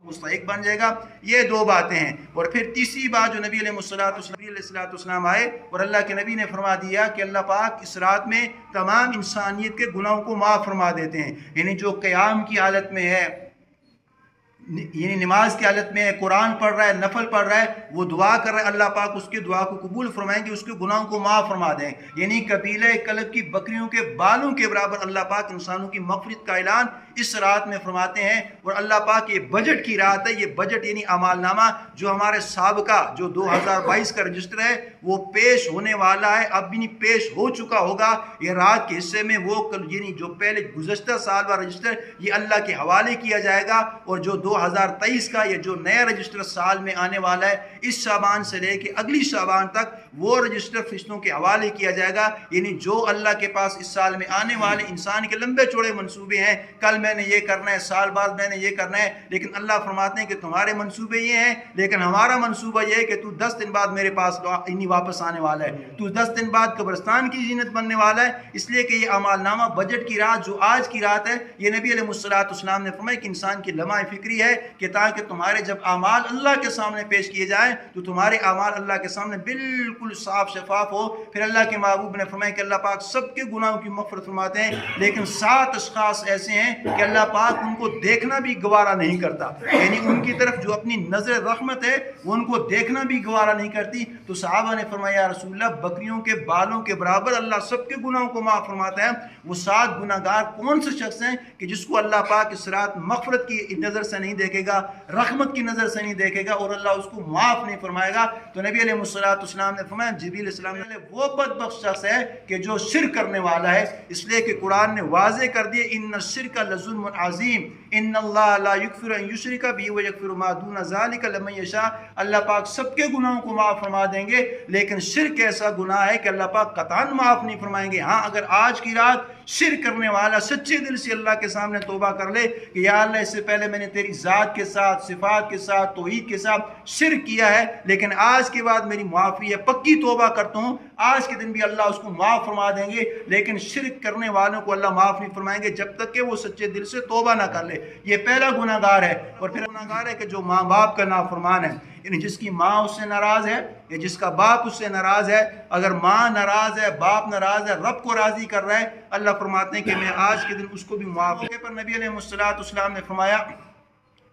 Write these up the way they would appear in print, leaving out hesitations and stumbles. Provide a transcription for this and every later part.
مستحق بن جائے گا. یہ دو باتیں ہیں. اور پھر تیسری بات جو نبی علیہ السلام آئے اور اللہ کے نبی نے فرما دیا کہ اللہ پاک اس رات میں تمام انسانیت کے گناہوں کو معاف فرما دیتے ہیں. یعنی جو قیام کی حالت میں ہے، یعنی نماز کی حالت میں ہے، قرآن پڑھ رہا ہے، نفل پڑھ رہا ہے، وہ دعا کر رہا ہے، اللہ پاک اس کی دعا کو قبول فرمائیں گے، اس کے گناہوں کو معاف فرما دیں. یعنی قبیلہ کلب کی بکریوں کے بالوں کے برابر اللہ پاک انسانوں کی مغفرت کا اعلان اس رات میں فرماتے ہیں. اور اللہ پاک یہ بجٹ کی رات ہے. یہ بجٹ یعنی اعمال نامہ جو ہمارے سابقہ جو 2022 کا رجسٹر ہے وہ پیش ہونے والا ہے، اب بھی نہیں پیش ہو چکا ہوگا. یہ رات کے حصے میں وہ یعنی جو پہلے گزشتہ سال کا رجسٹر یہ اللہ کے حوالے کیا جائے گا، اور جو 2023 کا یہ جو نیا رجسٹر سال میں آنے والا ہے اس شعبان سے لے کے اگلی شعبان تک وہ رجسٹر فرشتوں کے حوالے کیا جائے گا. یعنی جو اللہ کے پاس اس سال میں آنے والے انسان کے لمبے چوڑے منصوبے ہیں، کل میں نے یہ کرنا ہے، سال بعد میں نے یہ کرنا ہے، لیکن اللہ فرماتے ہیں کہ تمہارے منصوبے یہ ہیں، لیکن ہمارا منصوبہ یہ ہے کہ تو 10 دن بعد میرے پاس واپس آنے والا ہے، تو 10 دن بعد قبرستان کی زینت بننے والا ہے. اس لیے کہ یہ اعمال نامہ بجٹ کی رات جو آج کی رات ہے، یہ نبی علیہ السلام نے فرمایا کہ انسان کی لمحہ فکری ہے کہ تاکہ تمہارے جب اعمال اللہ کے سامنے پیش کیے جائیں تو تمہارے اعمال اللہ کے سامنے بالکل صاف شفاف ہو. پھر اللہ کے محبوب نے فرمایا کہ اللہ پاک سب کے گناہوں کی مغفرت فرماتے ہیں، لیکن 7 اشخاص ایسے ہیں کہ اللہ پاک ان کو دیکھنا بھی گوارا نہیں کرتا. یعنی ان کی طرف جو اپنی نظر رحمت ہے وہ ان کو دیکھنا بھی گوارا نہیں کرتی. تو صحابہ نے فرمایا یا رسول اللہ بکریوں کے بالوں کے برابر اللہ سب کے گناہوں کو معاف فرماتا ہے. وہ 7 گناہگار کون سے شخص ہیں کہ جس کو اللہ پاک اس رات مغفرت کی نظر سے نہیں دیکھے گا، رحمت کی نظر سے نہیں دیکھے گا، اور اللہ اس کو معاف نہیں فرمائے گا؟ تو نبی علیہ السلام نے فرمایا جبریل علیہ السلام نے وہ بدبخت شخص ہے کہ جو شرک کرنے والا ہے. اس لیے کہ قرآن نے واضح کر دیا ان الشرک لظلم عظیم ان اللہ لا یغفر ان یشرک بہ ویغفر ما دون ذلک لمن یشاء. اللہ پاک سب کے گناہوں کو معاف فرما دیں گے، لیکن شرک ایسا گناہ ہے کہ اللہ پاک قطعاً معاف نہیں فرمائیں گے. ہاں اگر آج کی رات شرک کرنے والا سچے دل سے اللہ کے سامنے توبہ کر لے کہ یا اللہ اس سے پہلے میں نے تیری ذات کے ساتھ، صفات کے ساتھ، توحید کے ساتھ شرک کیا ہے، لیکن آج کے بعد میری معافی ہے، پکی توبہ کرتا ہوں، آج کے دن بھی اللہ اس کو معاف فرما دیں گے. لیکن شرک کرنے والوں کو اللہ معاف نہیں فرمائیں گے جب تک کہ وہ سچے دل سے توبہ نہ کر لے. یہ پہلا گناہگار ہے. اور پھر گناہگار ہے کہ جو ماں باپ کا نافرمان ہے، یعنی جس کی ماں اس سے ناراض ہے یا جس کا باپ اس سے ناراض ہے. اگر ماں ناراض ہے، باپ ناراض ہے، رب کو راضی کر رہا ہے، اللہ فرماتے ہیں کہ میں آج کے دن اس کو بھی معاف کروں. پر نبی علیہ السلام نے فرمایا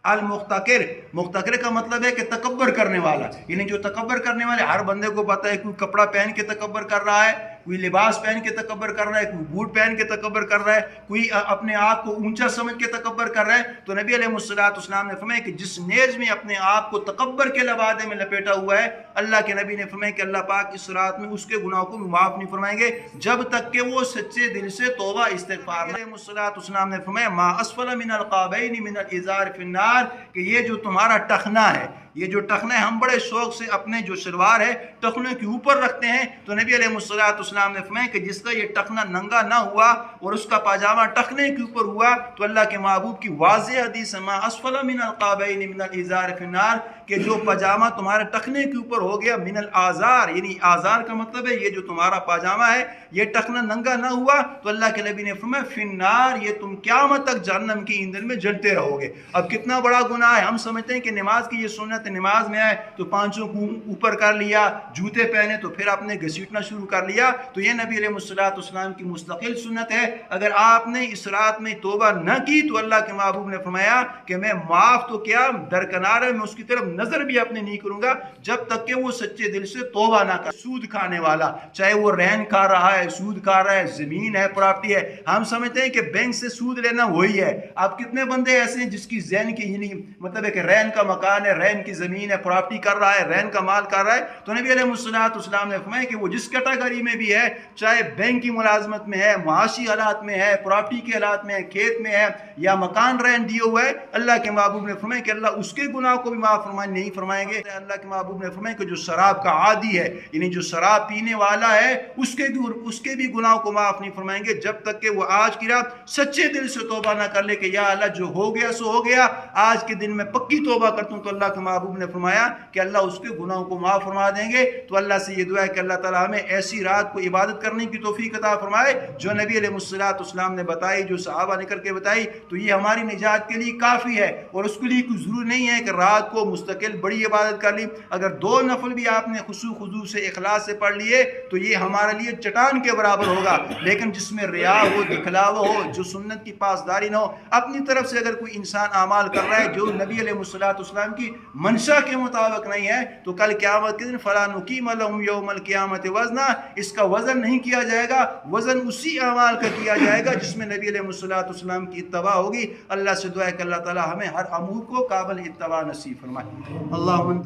المختکر، مختکر کا مطلب ہے کہ تکبر کرنے والا. یعنی جو تکبر کرنے والے، ہر بندے کو پتہ ہے کوئی کپڑا پہن کے تکبر کر رہا ہے، کوئی لباس پہن کے تکبر کر رہا ہے، کوئی بوٹ پہن کے تکبر کر رہا ہے، کوئی اپنے آپ کو اونچا سمجھ کے تکبر کر رہا ہے. تو نبی علیہ السلام نے فرمایا کہ جس نیز میں اپنے آپ کو تکبر کے لبادے میں لپیٹا ہوا ہے، اللہ کے نبی نے فرمایا کہ اللہ پاک اس رات میں اس کے گناہوں کو بھی معاف نہیں فرمائیں گے جب تک کہ وہ سچے دل سے توبہ استغفار. علیہ السلام نے فرمایا ما اسفل من القعبین من الازار فی النار، کہ یہ جو تمہارا ٹخنا ہے، یہ جو ٹخنا ہے، ہم بڑے شوق سے اپنے جو شلوار ہے ٹخنے کے اوپر رکھتے ہیں. تو نبی علیہ السلام نے فرمایا کہ جس کا یہ ٹخنا ننگا نہ ہوا اور اس کا پاجامہ ٹخنے کے اوپر ہوا تو اللہ کے محبوب کی واضح حدیث ما اسفل من القعبین من الازار فی النار، کہ جو پاجامہ تمہارے ٹخنے کے اوپر ہو گیا، من الازار یعنی آزار کا مطلب ہے یہ جو تمہارا پاجامہ ہے یہ ٹخنا ننگا نہ ہوا تو اللہ کے نبی نے فرمایا فی النار، یہ تم قیامت تک جہنم کی ایندھن میں جلتے رہو گے. اب کتنا بڑا گناہ ہے. ہم سمجھتے ہیں کہ نماز کی یہ سنت، نماز میں آئے تو پانچوں کو اوپر کر لیا، جوتے پہنے تو پھر آپ نے گھسیٹنا شروع کر لیا، تو یہ نبی علیہ السلام کی مستقل سنت ہے. اگر آپ نے اس رات میں توبہ نہ کی تو اللہ کے محبوب نے فرمایا کہ میں معاف تو کیا درکنار ہے، میں اس کی طرف نظر بھی اپنے نہیں کروں گا جب تک کہ وہ سچے دل سے توبہ نہ کرے. سود کھانے والا، چاہے وہ رین کھا رہا ہے، سود کھا رہا ہے، زمین ہے، پراپرٹی ہے، ہم سمجھتے ہیں کہ بینک سے سود لینا وہی ہے. اب کتنے بندے ایسے ہیں جس کی ذہن کی یعنی مطلب ہے کہ رین کا مکان ہے، رین کی زمین ہے، پراپرٹی کر رہا ہے، رین کا مال کر رہا ہے. تو نبی علیہ السلام نے فرمایا کہ وہ جس کیٹیگری میں بھی ہے، چاہے بینک کی ملازمت میں ہے، معاشی حالات میں ہے، پراپرٹی کے حالات میں ہے، کھیت میں ہے یا مکان رین دیے ہوا ہے، اللہ کے محبوب نے فرمایا کہ اللہ اس کے گناہ کو بھی معاف فرمائے نافرمانی نہیں فرمائیں گے۔ اللہ کے محبوب نے فرمایا کہ جو شراب کا عادی ہے، یعنی جو شراب پینے والا ہے، اس کے بھی گناہوں کو معاف نہیں فرمائیں گے جب تک کہ وہ آج کی رات سچے دل سے توبہ نہ کر لے کہ یا اللہ جو ہو گیا سو ہو گیا، آج کے دن میں پکی توبہ کرتا ہوں۔ تو اللہ کے محبوب نے فرمایا کہ اللہ اس کے گناہوں کو معاف فرما دیں گے۔ تو اللہ سے یہ دعا ہے کہ اللہ تعالیٰ ہمیں ایسی رات کو عبادت کرنے کی توفیق عطا فرمائے جو نبی علیہ السلام نے بتائی، جو صحابہ نے کر کے بتائی، تو یہ ہماری نجات کے لیے کافی ہے۔ اور اس کے لیے کوئی ضرور نہیں ہے کہ رات کو مستقل بڑی عبادت کر لی۔ اگر 2 نفل بھی آپ نے خشوع خضوع سے اخلاص سے پڑھ لیے تو یہ ہمارے لیے چٹان کے برابر ہوگا۔ لیکن جس میں ریا ہو، دکھلاوا ہو، جو سنت کی پاسداری نہ ہو، اپنی طرف سے اگر کوئی انسان اعمال کر رہا ہے جو نبی علیہ السلام کی منشا کے مطابق نہیں ہے، تو کل قیامت کے دن فَلَا نُقِيمَ لَهُمْ يَوْمَ الْقِيَامَةِ وَزْنًا، اس کا وزن نہیں کیا جائے گا، وزن اسی اعمال کا کیا جائے گا جس میں نبی علیہ السلام کی اتباع ہوگی۔ اللہ سے دعا ہے کہ اللہ تعالی ہمیں ہر امور کو قابل اتباع نصیب فرمائے۔ اللہم